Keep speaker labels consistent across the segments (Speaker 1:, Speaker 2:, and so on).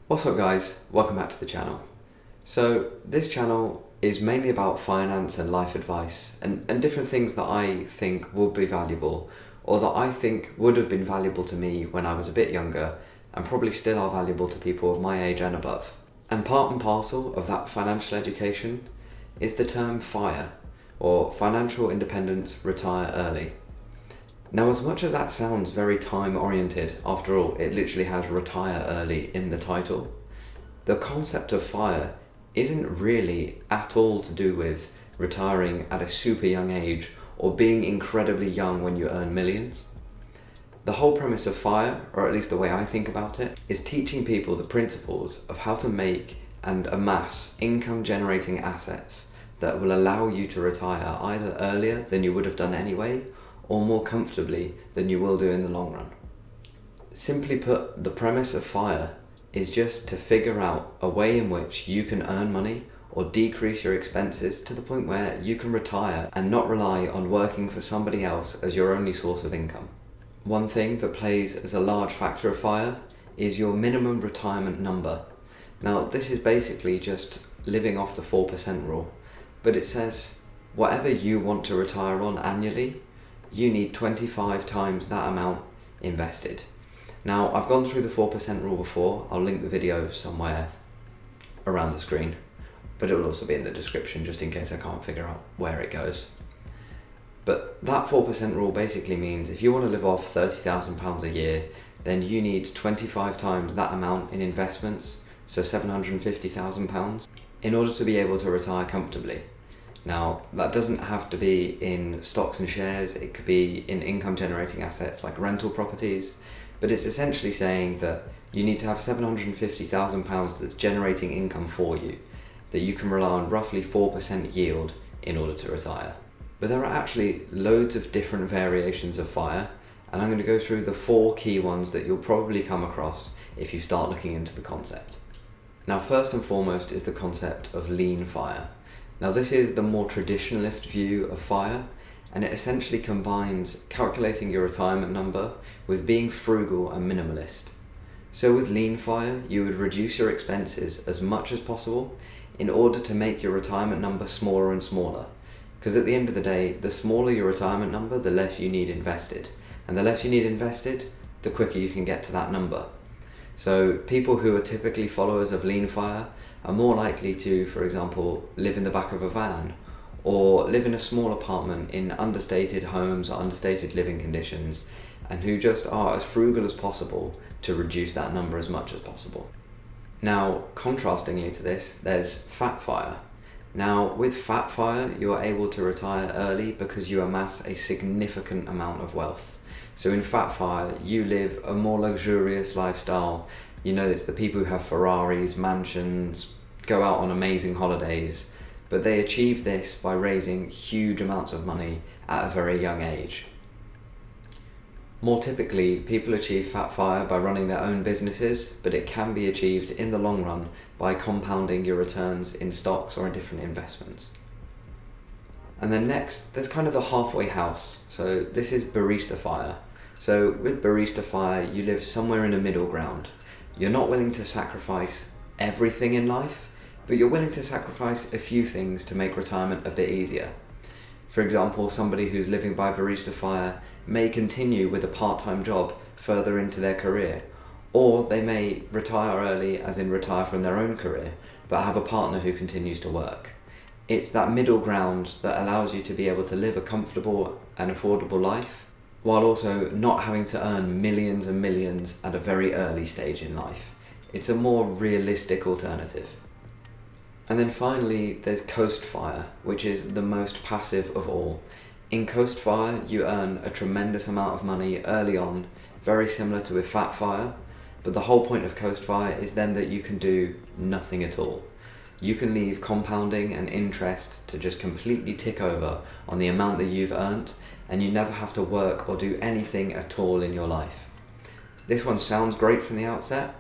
Speaker 1: What's up guys, welcome back to the channel. So this channel is mainly about finance and life advice and different things that I think would be valuable or that I think would have been valuable to me when I was a bit younger and probably still are valuable to people of my age and above. And part and parcel of that financial education is the term FIRE, or Financial Independence Retire Early. Now, as much as that sounds very time oriented, after all, it literally has retire early in the title, the concept of FIRE isn't really at all to do with retiring at a super young age or being incredibly young when you earn millions. The whole premise of FIRE, or at least the way I think about it, is teaching people the principles of how to make and amass income generating assets that will allow you to retire either earlier than you would have done anyway, or more comfortably than you will do in the long run. Simply put, the premise of FIRE is just to figure out a way in which you can earn money or decrease your expenses to the point where you can retire and not rely on working for somebody else as your only source of income. One thing that plays as a large factor of FIRE is your minimum retirement number. Now, this is basically just living off the 4% rule, but it says whatever you want to retire on annually, you need 25 times that amount invested. Now, I've gone through the 4% rule before. I'll link the video somewhere around the screen, but it will also be in the description just in case I can't figure out where it goes. But that 4% rule basically means if you want to live off £30,000 a year, then you need 25 times that amount in investments, so £750,000, in order to be able to retire comfortably. Now, that doesn't have to be in stocks and shares, it could be in income generating assets like rental properties, but it's essentially saying that you need to have £750,000 that's generating income for you, that you can rely on roughly 4% yield in order to retire. But there are actually loads of different variations of FIRE, and I'm going to go through the 4 key ones that you'll probably come across if you start looking into the concept. Now, first and foremost is the concept of Lean F.I.R.E. Now, this is the more traditionalist view of FIRE, and it essentially combines calculating your retirement number with being frugal and minimalist. So with Lean F.I.R.E, you would reduce your expenses as much as possible in order to make your retirement number smaller and smaller. Because at the end of the day, the smaller your retirement number, the less you need invested. And the less you need invested, the quicker you can get to that number. So people who are typically followers of Lean F.I.R.E are more likely to, for example, live in the back of a van or live in a small apartment in understated homes or understated living conditions, and who just are as frugal as possible to reduce that number as much as possible. Now, contrastingly to this, there's FatFIRE. Now, with FatFIRE, you're able to retire early because you amass a significant amount of wealth. So in FatFIRE, you live a more luxurious lifestyle. You know, it's the people who have Ferraris, mansions, go out on amazing holidays, but they achieve this by raising huge amounts of money at a very young age. More typically, people achieve FatFIRE by running their own businesses, but it can be achieved in the long run by compounding your returns in stocks or in different investments. And then next, there's kind of the halfway house. So this is Barista FIRE. So with Barista FIRE, you live somewhere in a middle ground. You're not willing to sacrifice everything in life, but you're willing to sacrifice a few things to make retirement a bit easier. For example, somebody who's living by Barista FIRE may continue with a part-time job further into their career, or they may retire early, as in retire from their own career, but have a partner who continues to work. It's that middle ground that allows you to be able to live a comfortable and affordable life, while also not having to earn millions and millions at a very early stage in life. It's a more realistic alternative. And then finally, there's Coast FIRE, which is the most passive of all. In Coast FIRE, you earn a tremendous amount of money early on, very similar to with FatFIRE, but the whole point of Coast FIRE is then that you can do nothing at all. You can leave compounding and interest to just completely tick over on the amount that you've earned, and you never have to work or do anything at all in your life. This one sounds great from the outset,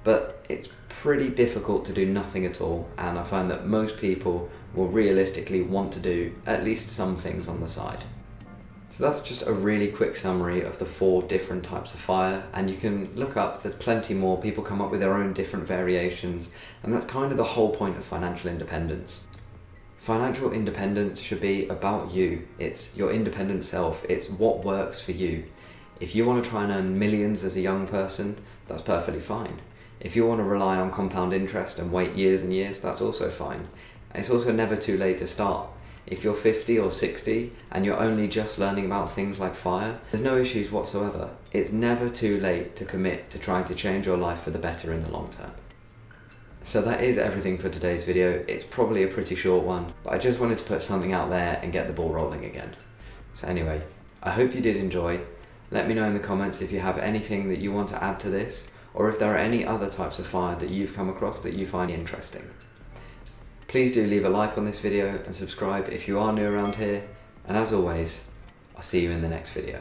Speaker 1: but it's pretty difficult to do nothing at all, and I find that most people will realistically want to do at least some things on the side. So that's just a really quick summary of the 4 different types of FIRE, and you can look up, there's plenty more, people come up with their own different variations, and that's kind of the whole point of financial independence. Financial independence should be about you, it's your independent self, it's what works for you. If you want to try and earn millions as a young person, that's perfectly fine. If you want to rely on compound interest and wait years and years, that's also fine. And it's also never too late to start. If you're 50 or 60 and you're only just learning about things like FIRE, there's no issues whatsoever. It's never too late to commit to trying to change your life for the better in the long term. So that is everything for today's video. It's probably a pretty short one, but I just wanted to put something out there and get the ball rolling again. So anyway, I hope you did enjoy. Let me know in the comments if you have anything that you want to add to this, or if there are any other types of FIRE that you've come across that you find interesting. Please do leave a like on this video and subscribe if you are new around here, and as always, I'll see you in the next video.